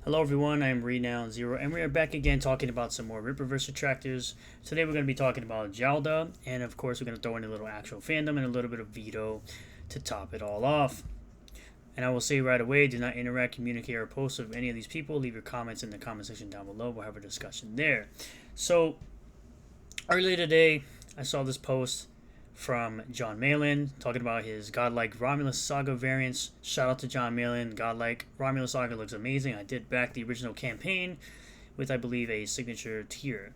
Hello everyone, I'm Renown Zero, and we are back again talking about some more Rippaverse attractors. Today we're going to be talking about Jalda, and of course we're going to throw in a little actual fandom and a little bit of Vito to top it all off. And I will say right away, do not interact, communicate, or post with any of these people. Leave your comments in the comment section down below. We'll have a discussion there. So, earlier today, I saw this post from John Malin talking about his Godlike Romulus Saga variants. Shout out to John Malin. Godlike Romulus Saga looks amazing. I did back the original campaign with, I believe, a signature tier.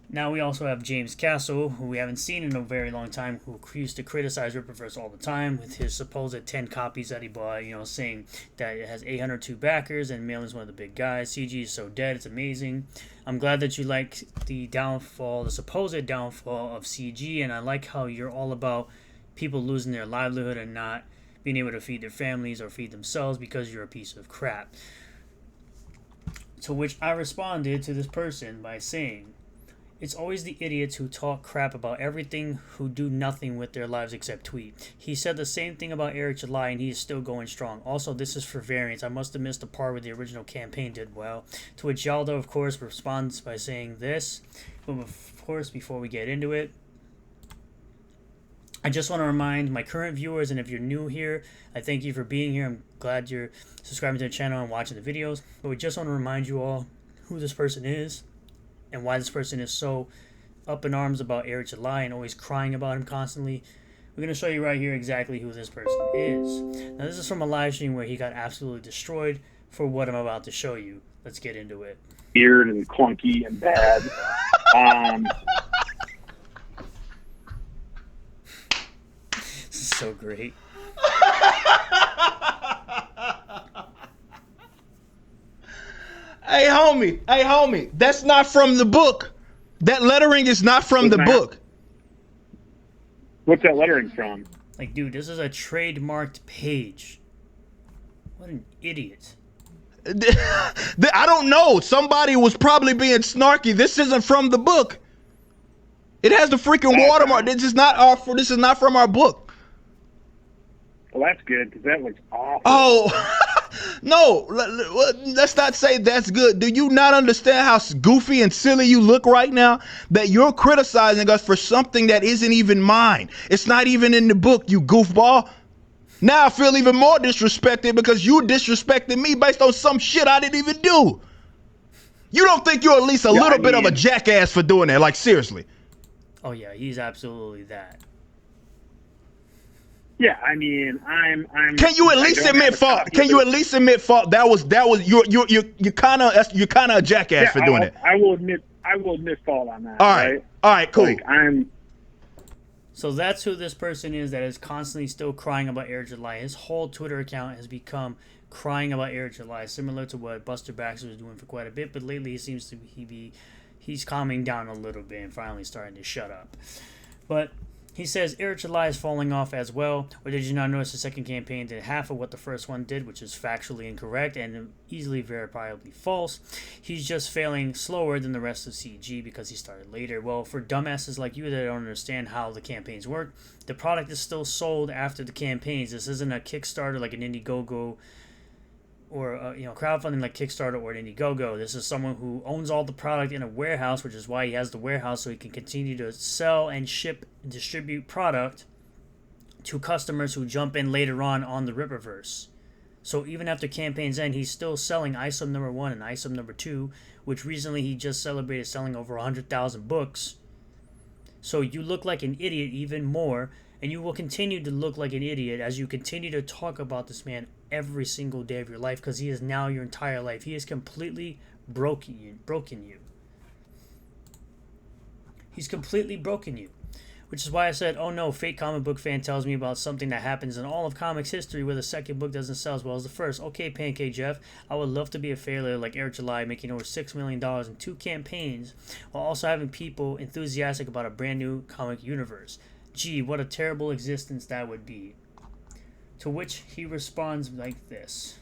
Now we also have James Castle, who we haven't seen in a very long time, who used to criticize Rippaverse all the time with his supposed 10 copies that he bought, saying that it has 802 backers and Malin's one of the big guys. CG is so dead, it's amazing. I'm glad that you like the supposed downfall of CG, and I like how you're all about people losing their livelihood and not being able to feed their families or feed themselves because you're a piece of crap. To which I responded to this person by saying, it's always the idiots who talk crap about everything who do nothing with their lives except tweet. He said the same thing about Eric July and he is still going strong. Also, this is for variants. I must have missed the part where the original campaign did well. To which Yaldo, of course, responds by saying this. But of course, before we get into it, I just want to remind my current viewers, and if you're new here, I thank you for being here. I'm glad you're subscribing to the channel and watching the videos. But we just want to remind you all who this person is and why this person is so up in arms about Eric July and always crying about him constantly. We're going to show you right here exactly who this person is. Now, this is from a live stream where he got absolutely destroyed for what I'm about to show you. Let's get into it. Weird and clunky and bad. This is so great. Hey homie, that's not from the book. That lettering is not from the book. What's that lettering from? Like, dude, this is a trademarked page. What an idiot. I don't know. Somebody was probably being snarky. This isn't from the book. It has the freaking watermark. This is not from our book. Well, that's good because that looks awful. Oh, no, let's not say that's good. Do you not understand how goofy and silly you look right now? That you're criticizing us for something that isn't even mine. It's not even in the book, you goofball. Now I feel even more disrespected because you disrespected me based on some shit I didn't even do. You don't think you're at least a little bit of a jackass for doing that? Like, seriously. Oh, yeah, he's absolutely that. Yeah, I mean, I'm. Can you at least admit fault? Can you at least admit fault? That was you kind of a jackass for doing it. I will admit fault on that. All right, cool. Like, So that's who this person is that is constantly still crying about Eric July. His whole Twitter account has become crying about Eric July, similar to what Buster Baxter was doing for quite a bit. But lately, he seems to he's calming down a little bit and finally starting to shut up. But he says Eric July is falling off as well. Or did you not notice the second campaign did half of what the first one did, which is factually incorrect and easily verifiably false. He's just failing slower than the rest of CG because he started later. Well, for dumbasses like you that don't understand how the campaigns work, the product is still sold after the campaigns. This isn't a Kickstarter like an Indiegogo or crowdfunding like Kickstarter or Indiegogo. This is someone who owns all the product in a warehouse, which is why he has the warehouse, so he can continue to sell and ship and distribute product to customers who jump in later on the Rippaverse. So even after campaigns end, he's still selling ISOM number 1 and ISOM number 2, which recently he just celebrated selling over 100,000 books. So you look like an idiot even more, and you will continue to look like an idiot as you continue to talk about this man every single day of your life, because he is now your entire life. He has completely broken you. He's completely broken you. Which is why I said, oh no, fake comic book fan tells me about something that happens in all of comics history where the second book doesn't sell as well as the first. Okay, Pancake Jeff, I would love to be a failure like Eric July, making over $6 million in 2 campaigns, while also having people enthusiastic about a brand new comic universe. Gee, what a terrible existence that would be. To which he responds like this.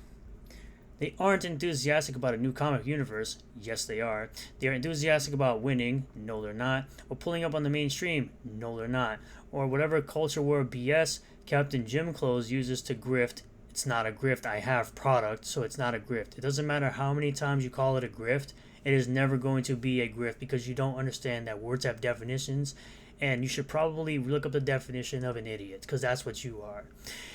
They aren't enthusiastic about a new comic universe. Yes, they are. They are enthusiastic about winning. No, they're not. Or pulling up on the mainstream. No, they're not. Or whatever culture war BS Captain Jim Clothes uses to grift It's not a grift. I have product, so it's not a grift. It doesn't matter how many times you call it a grift. It is never going to be a grift because you don't understand that words have definitions, and you should probably look up the definition of an idiot because that's what you are.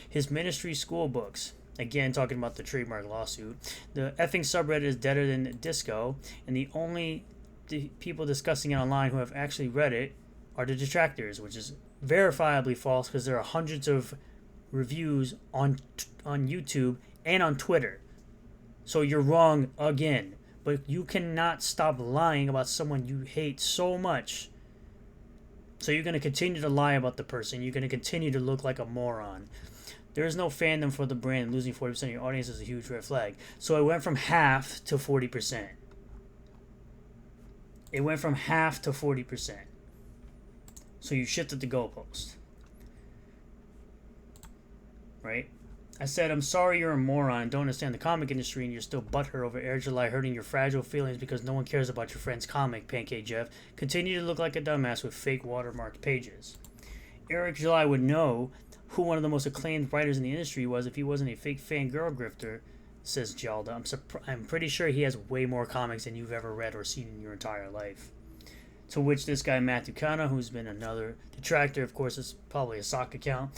His ministry school books. Again, talking about the trademark lawsuit. The effing subreddit is deader than disco, and the only people discussing it online who have actually read it are the detractors, which is verifiably false because there are hundreds of reviews on YouTube and on Twitter. So you're wrong again. But you cannot stop lying about someone you hate so much. So you're going to continue to lie about the person. You're going to continue to look like a moron. There is no fandom for the brand, and losing 40% of your audience is a huge red flag. So it went from half to 40%. It went from half to 40%. So you shifted the goalpost. Right? I said, I'm sorry you're a moron and don't understand the comic industry and you're still butthurt over Air July hurting your fragile feelings because no one cares about your friend's comic, Pancake Jeff. Continue to look like a dumbass with fake watermarked pages. Eric July would know who one of the most acclaimed writers in the industry was if he wasn't a fake fangirl grifter, says Jalda. I'm pretty sure he has way more comics than you've ever read or seen in your entire life. To which this guy, Matthew Kana, who's been another detractor, of course, is probably a sock account.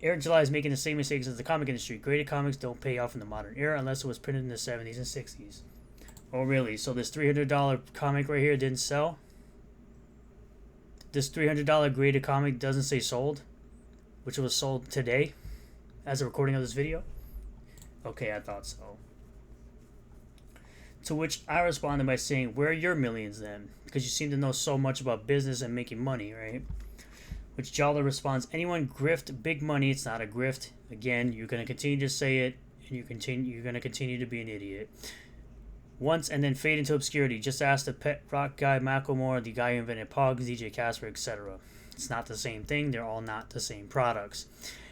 Eric July is making the same mistakes as the comic industry. Graded comics don't pay off in the modern era unless it was printed in the 70s and 60s. Oh, really? So this $300 comic right here didn't sell? This $300 graded comic doesn't say sold? Which was sold today? As a recording of this video? Okay, I thought so. To which I responded by saying, where are your millions then? Because you seem to know so much about business and making money, right? Which Jalda responds, anyone grift big money, it's not a grift. Again, you're going to continue to say it, and you're going to continue to be an idiot. Once and then fade into obscurity. Just ask the pet rock guy, Macklemore, the guy who invented Pogs, DJ Casper, etc. It's not the same thing. They're all not the same products.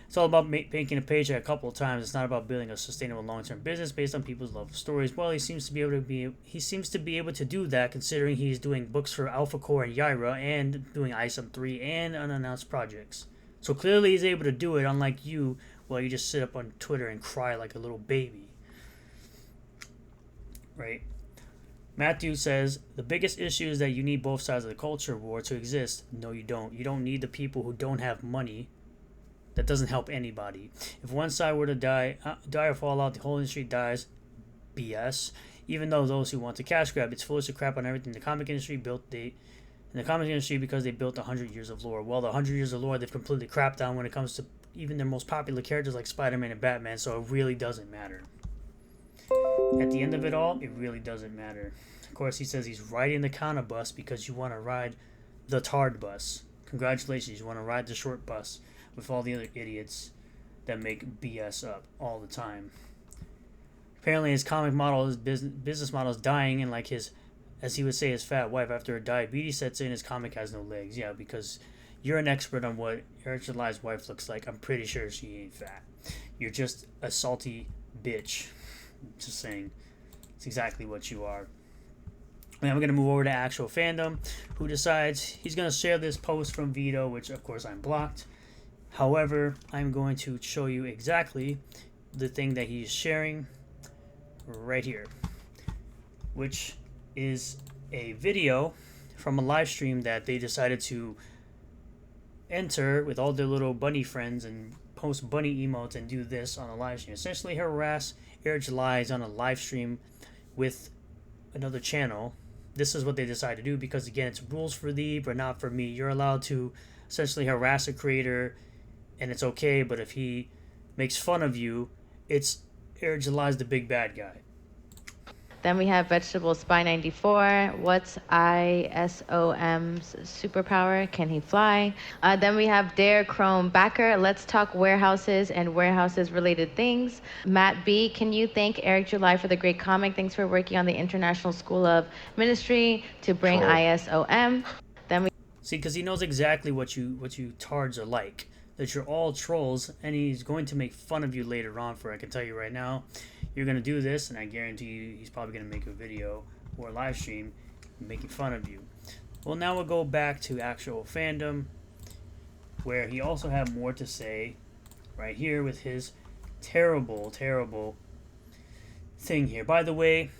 It's all about making a paycheck a couple of times. It's not about building a sustainable long-term business based on people's love of stories. Well, he seems to be able to do that, considering he's doing books for Alpha Core and Yaira, and doing ISOM 3 and unannounced projects. So clearly he's able to do it, unlike you, while you just sit up on Twitter and cry like a little baby. Right? Matthew says, the biggest issue is that you need both sides of the culture war to exist. No, you don't. You don't need the people who don't have money. That doesn't help anybody. If one side were to die or fall out, the whole industry dies. BS. Even though those who want to cash grab, it's foolish to crap on everything the comic industry built. In the comic industry, because they built 100 years of lore. Well, the 100 years of lore they've completely crapped on when it comes to even their most popular characters like Spider-Man and Batman. So it really doesn't matter. At the end of it all, it really doesn't matter. Of course, he says he's riding the Kana bus because you want to ride the Tard bus. Congratulations, you want to ride the short bus with all the other idiots that make BS up all the time. Apparently his comic model, his business model is dying, and like his, as he would say, his fat wife, after her diabetes sets in, his comic has no legs. Yeah, because you're an expert on what Eric July's wife looks like. I'm pretty sure she ain't fat. You're just a salty bitch. Just saying. It's exactly what you are. And we're going to move over to actual fandom, who decides he's going to share this post from Vito, which of course I'm blocked. However, I'm going to show you exactly the thing that he's sharing right here, which is a video from a live stream that they decided to enter with all their little bunny friends and post bunny emotes and do this on a live stream. Essentially harass Eric July on a live stream with another channel. This is what they decided to do because, again, it's rules for thee but not for me. You're allowed to essentially harass a creator and it's okay, but if he makes fun of you, it's Eric July's the big bad guy. Then we have Vegetable Spy 94. What's ISOM's superpower? Can he fly? Then we have Dare Chrome Backer. Let's talk warehouses and warehouses related things. Matt B, can you thank Eric July for the great comic? Thanks for working on the International School of Ministry to bring ISOM. Then we see, because he knows exactly what you tards are like. That you're all trolls, and he's going to make fun of you later on. For I can tell you right now, you're going to do this, and I guarantee you he's probably going to make a video or a live stream making fun of you. Well, now we'll go back to actual fandom, where he also had more to say right here with his Terrible, terrible thing here. By the way,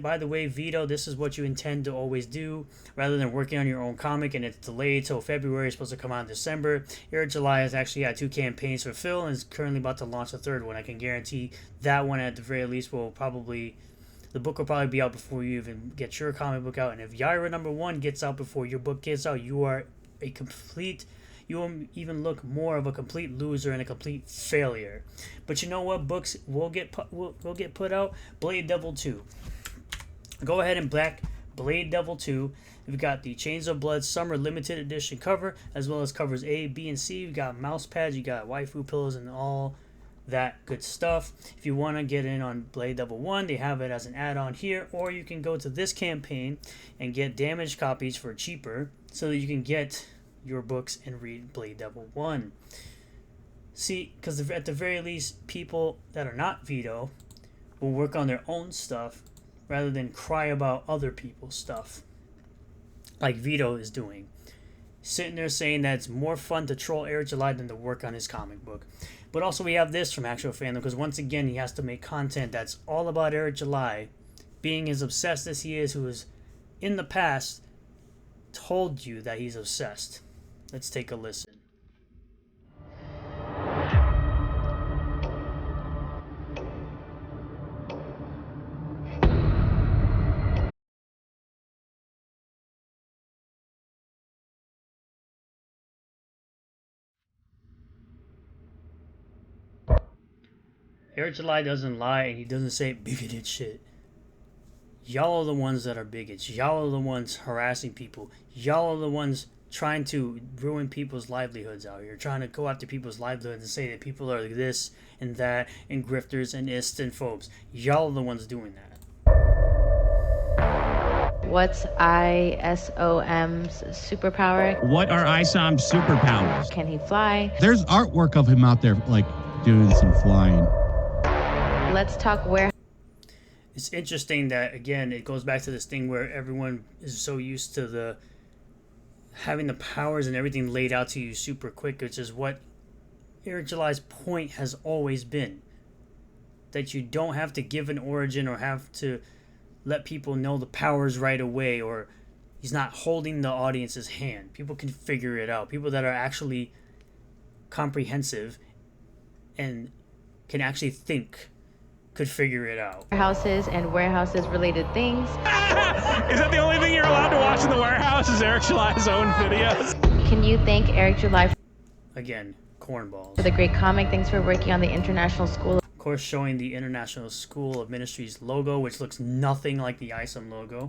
by the way, Vito, this is what you intend to always do, rather than working on your own comic and it's delayed till February. It's supposed to come out in December. Eric July has actually had 2 campaigns for Phil and is currently about to launch a 3rd one. I can guarantee that one at the very least the book will probably be out before you even get your comic book out. And if Yaira #1 gets out before your book gets out, you will even look more of a complete loser and a complete failure. But you know what books will get put out? Blade Devil 2. Go ahead and back Blade Devil 2. We've got the Chains of Blood Summer Limited Edition cover, as well as covers A, B, and C. You've got mouse pads, you got waifu pillows, and all that good stuff. If you want to get in on Blade Devil 1, they have it as an add-on here, or you can go to this campaign and get damaged copies for cheaper so that you can get your books and read Blade Devil 1. See, because at the very least, people that are not Vito will work on their own stuff rather than cry about other people's stuff, like Vito is doing. Sitting there saying that it's more fun to troll Eric July than to work on his comic book. But also we have this from Actual Fandom, because once again, he has to make content that's all about Eric July, being as obsessed as he is, who has, in the past, told you that he's obsessed. Let's take a listen. Eric July doesn't lie, and he doesn't say bigoted shit. Y'all are the ones that are bigots. Y'all are the ones harassing people. Y'all are the ones trying to ruin people's livelihoods out here. Trying to go after people's livelihoods and say that people are this and that and grifters and ists and phobes. Y'all are the ones doing that. What's ISOM's superpower? What are ISOM's superpowers? Can he fly? There's artwork of him out there, like, doing some flying. Let's talk where. It's interesting that, again, it goes back to this thing where everyone is so used to having the powers and everything laid out to you super quick, which is what Eric July's point has always been. That you don't have to give an origin or have to let people know the powers right away, or he's not holding the audience's hand. People can figure it out. People that are actually comprehensive and can actually think could figure it out. Warehouses and warehouses related things. Is that the only thing you're allowed to watch in the warehouse is Eric July's own videos? Can you thank Eric July Again, cornballs. for the great comic? Thanks for working on the International School. Of course, showing the International School of Ministries logo, which looks nothing like the ISOM logo.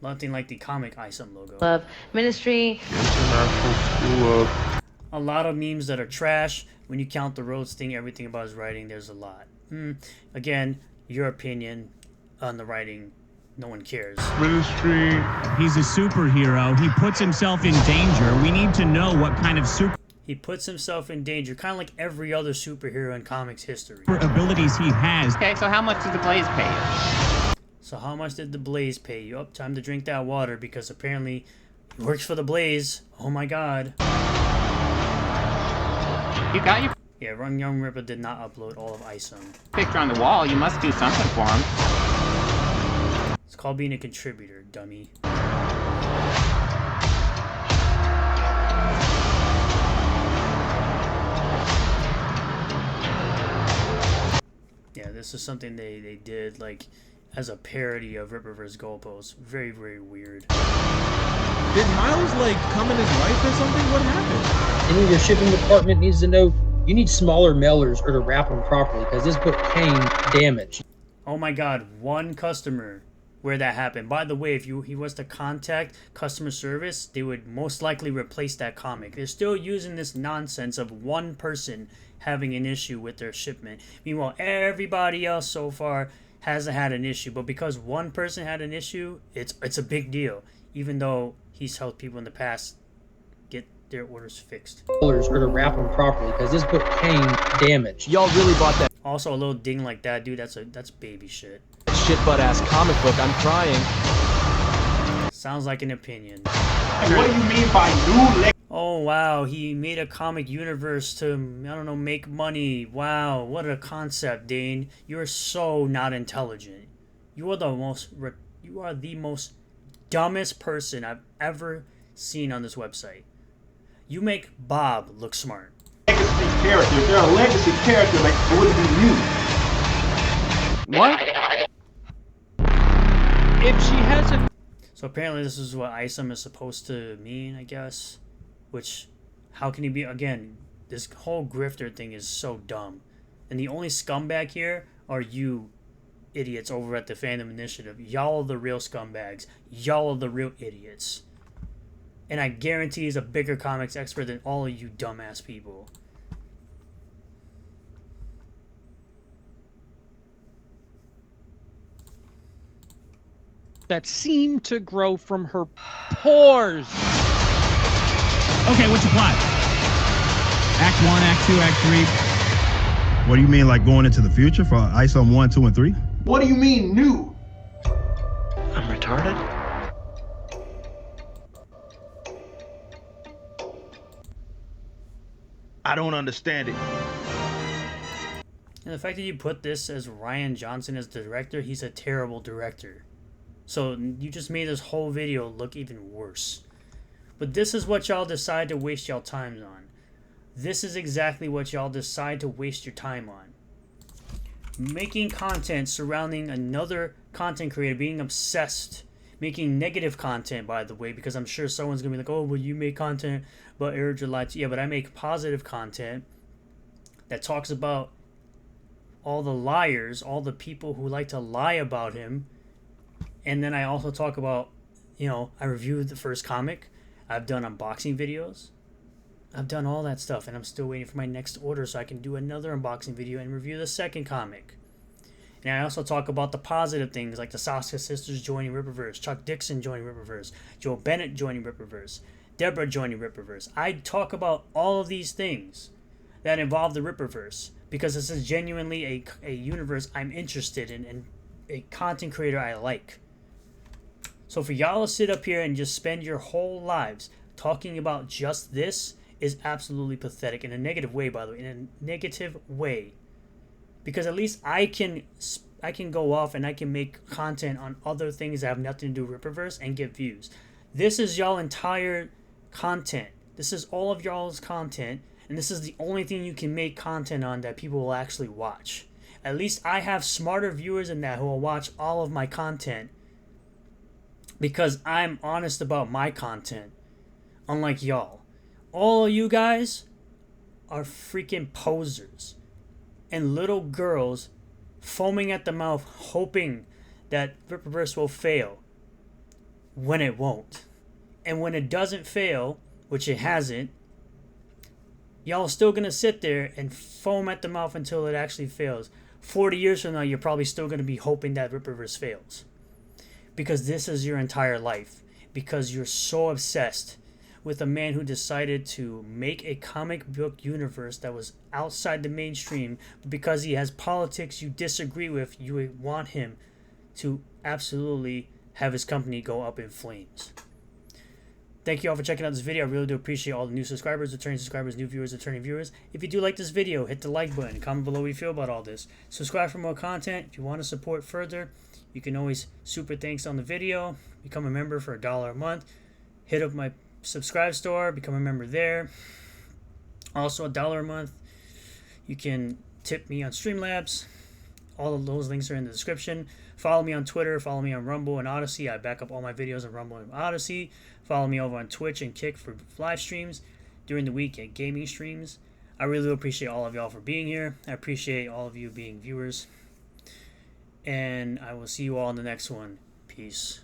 Nothing like the comic ISOM logo. Of Ministry. International School of... A lot of memes that are trash. When you count the Rhodes thing, everything about his writing, there's a lot. Again, your opinion on the writing, no one cares. Ministry. He's a superhero. He puts himself in danger. We need to know what kind of He puts himself in danger, kind of like every other superhero in comics history. abilities he has. Okay, so how much did the Blaze pay you? So how much did the Blaze pay you? Up, time to drink that water, because apparently he works for the Blaze. Oh my god. You got your Yeah, Run Young Ripper did not upload all of ISOM. picture on the wall. You must do something for him. It's called being a contributor, dummy. Yeah, this is something they did, like, as a parody of Rippaverse Goalposts. Very, very weird. Did Miles, like, come in his wife or something? What happened? Any of your shipping department needs to know you need smaller mailers or to wrap them properly, because this book came damaged. Oh my god, one customer where that happened. By the way, if he was to contact customer service, they would most likely replace that comic. They're still using this nonsense of one person having an issue with their shipment. Meanwhile, everybody else so far hasn't had an issue. But because one person had an issue, it's a big deal. Even though he's helped people in the past get their orders fixed. Or to wrap them properly, because this book came damaged. Y'all really bought that Also, a little ding like that, dude, that's baby shit. shit butt ass comic book. I'm crying. Sounds like an opinion. What do you mean by new Oh wow, he made a comic universe to, I don't know, make money. Wow, what a concept, Dane. You're so not intelligent. You are the most dumbest person I've ever seen on this website. You make Bob look smart. Legacy character. If they're a legacy character, like it wouldn't be new. What? If she hasn't. So apparently this is what ISOM is supposed to mean, I guess. Which, how can he be? Again, this whole grifter thing is so dumb. And the only scumbag here are you idiots over at the Fandom Initiative. Y'all are the real scumbags. Y'all are the real idiots. And I guarantee he's a bigger comics expert than all of you dumbass people. That seemed to grow from her pores. Okay, what's the plot? Act 1, Act 2, Act 3. What do you mean, like going into the future for ISOM 1, 2, and 3? What do you mean new? I'm retarded? I don't understand it. And the fact that you put this as Ryan Johnson as the director, he's a terrible director. So you just made this whole video look even worse. But this is what y'all decide to waste y'all time on. This is exactly what y'all decide to waste your time on. Making content surrounding another content creator, being obsessed, making negative content, by the way, because I'm sure someone's gonna be like, oh, well, you make content about Eric July. Yeah, but I make positive content that talks about all the liars, all the people who like to lie about him. And then I also talk about, you know, I reviewed the first comic. I've done unboxing videos. I've done all that stuff, and I'm still waiting for my next order so I can do another unboxing video and review the second comic. And I also talk about the positive things, like the Saskia sisters joining Rippaverse, Chuck Dixon joining Rippaverse, Joe Bennett joining Rippaverse, Deborah joining Rippaverse. I talk about all of these things that involve the Rippaverse because this is genuinely a universe I'm interested in and a content creator I like. So for y'all to sit up here and just spend your whole lives talking about just this is absolutely pathetic, in a negative way, by the way, in a negative way. Because at least I can go off and I can make content on other things that have nothing to do with Rippaverse and get views. This is y'all entire content. This is all of y'all's content, and this is the only thing you can make content on that people will actually watch. At least I have smarter viewers than that who will watch all of my content because I'm honest about my content, unlike y'all. All of you guys are freaking posers and little girls foaming at the mouth hoping that Rippaverse will fail when it won't. And when it doesn't fail, which it hasn't, y'all still gonna sit there and foam at the mouth until it actually fails. 40 years from now, you're probably still gonna be hoping that Rippaverse fails. Because this is your entire life. Because you're so obsessed with a man who decided to make a comic book universe that was outside the mainstream. Because he has politics you disagree with, you want him to absolutely have his company go up in flames. Thank you all for checking out this video. I really do appreciate all the new subscribers, returning subscribers, new viewers, returning viewers. If you do like this video, hit the like button. Comment below what you feel about all this. Subscribe for more content. If you want to support further, you can always super thanks on the video. Become a member for $1 a month. Hit up my subscribe store. Become a member there. Also $1 a month. You can tip me on Streamlabs. All of those links are in the description. Follow me on Twitter. Follow me on Rumble and Odyssey. I back up all my videos on Rumble and Odyssey. Follow me over on Twitch and Kick for live streams during the week at gaming streams. I really do appreciate all of y'all for being here. I appreciate all of you being viewers. And I will see you all in the next one. Peace.